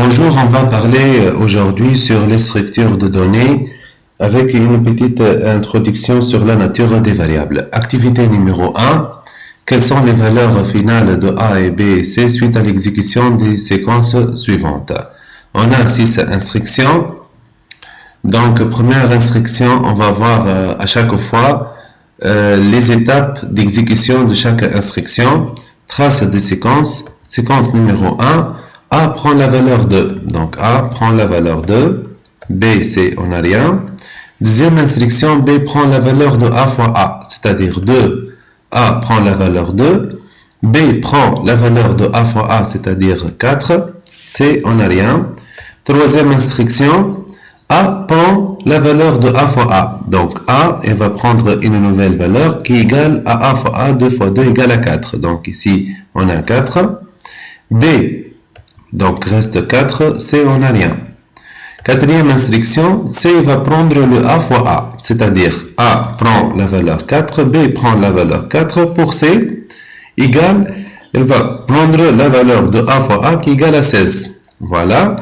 Bonjour, on va parler aujourd'hui sur les structures de données avec une petite introduction sur la nature des variables. Activité numéro 1. Quelles sont les valeurs finales de A et B et C suite à l'exécution des séquences suivantes? On a 6 instructions. Donc, première instruction, on va voir à chaque fois les étapes d'exécution de chaque instruction. Trace de séquence. Séquence numéro 1. A prend la valeur 2. Donc, A prend la valeur 2. B, C, on n'a rien. Deuxième instruction, B prend la valeur de A fois A, c'est-à-dire 2. A prend la valeur 2. B prend la valeur de A fois A, c'est-à-dire 4. C, on n'a rien. Troisième instruction, A prend la valeur de A fois A. Donc, A, elle va prendre une nouvelle valeur qui est égale à A fois A, 2 fois 2 égale à 4. Donc, ici, on a 4. B, donc reste 4, C, on n'a rien. Quatrième instruction, C va prendre le A fois A, c'est-à-dire A prend la valeur 4, B prend la valeur 4, pour C, égale, elle va prendre la valeur de A fois A qui est égale à 16. Voilà.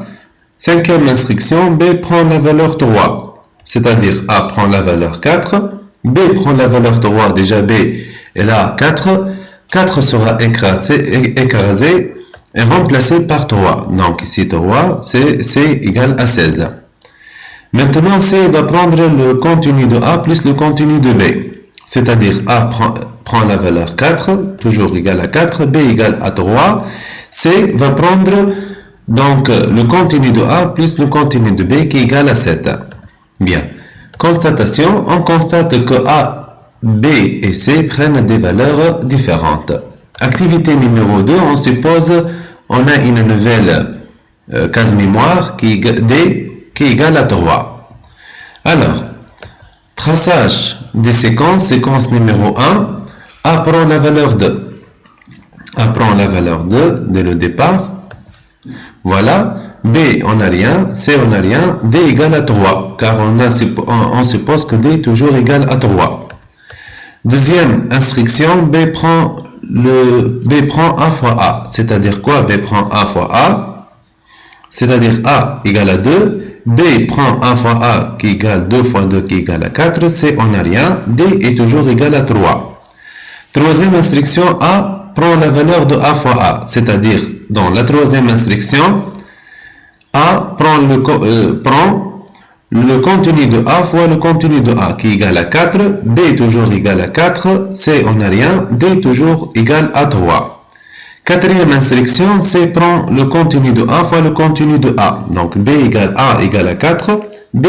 Cinquième instruction, B prend la valeur 3, c'est-à-dire A prend la valeur 4, B prend la valeur 3, déjà B, elle a 4, 4 sera écrasé est remplacé par 3. Donc ici 3, c'est égal à 16. Maintenant, C va prendre le contenu de A plus le contenu de B. C'est-à-dire A prend la valeur 4, toujours égal à 4, B égale à 3. C va prendre donc le contenu de A plus le contenu de B qui est égal à 7. Bien. Constatation, on constate que A, B et C prennent des valeurs différentes. Activité numéro 2, on suppose on a une nouvelle case mémoire qui est égale à 3. Alors, traçage des séquences, séquence numéro 1, A prend la valeur 2. A prend la valeur 2 dès le départ. Voilà. B, on n'a rien. C, on n'a rien. D égale à 3, car on suppose que D est toujours égal à 3. Deuxième instruction, B prend A fois A. C'est-à-dire quoi? B prend A fois A. C'est-à-dire A égale à 2. B prend A fois A qui égale 2 fois 2 qui égale à 4. C, on n'a rien. D est toujours égal à 3. Troisième instruction, A prend la valeur de A fois A. C'est-à-dire, dans la troisième instruction, A prend le contenu de A fois le contenu de A qui est égal à 4, B est toujours égal à 4, C on n'a rien, D est toujours égal à 3. Quatrième instruction, C prend le contenu de A fois le contenu de A. Donc B égale A égale à 4, B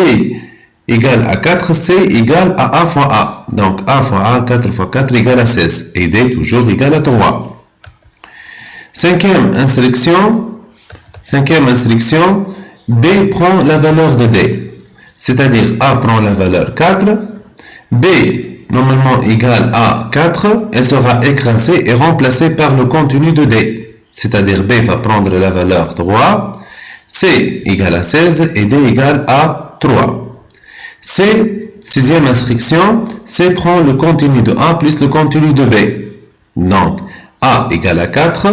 égale à 4, C égale à A fois A. Donc A fois A, 4 fois 4 égale à 16 et D toujours égal à 3. Cinquième instruction, B prend la valeur de D. C'est-à-dire A prend la valeur 4, B normalement égale à 4, elle sera écrasée et remplacée par le contenu de D. C'est-à-dire B va prendre la valeur 3, C égale à 16 et D égale à 3. C, sixième instruction, C prend le contenu de A plus le contenu de B. Donc A égale à 4,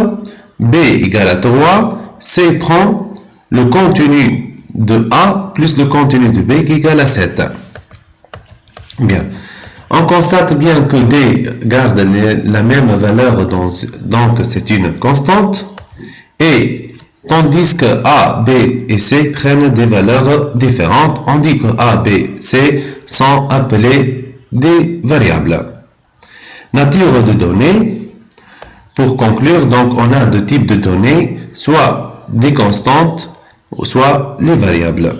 B égale à 3, C prend le contenu de A plus le contenu de B qui est égal à 7. Bien. On constate bien que D garde la même valeur, donc c'est une constante. Et tandis que A, B et C prennent des valeurs différentes, on dit que A, B, C sont appelés des variables. Nature de données. Pour conclure, donc on a deux types de données, soit des constantes, ou soit les variables.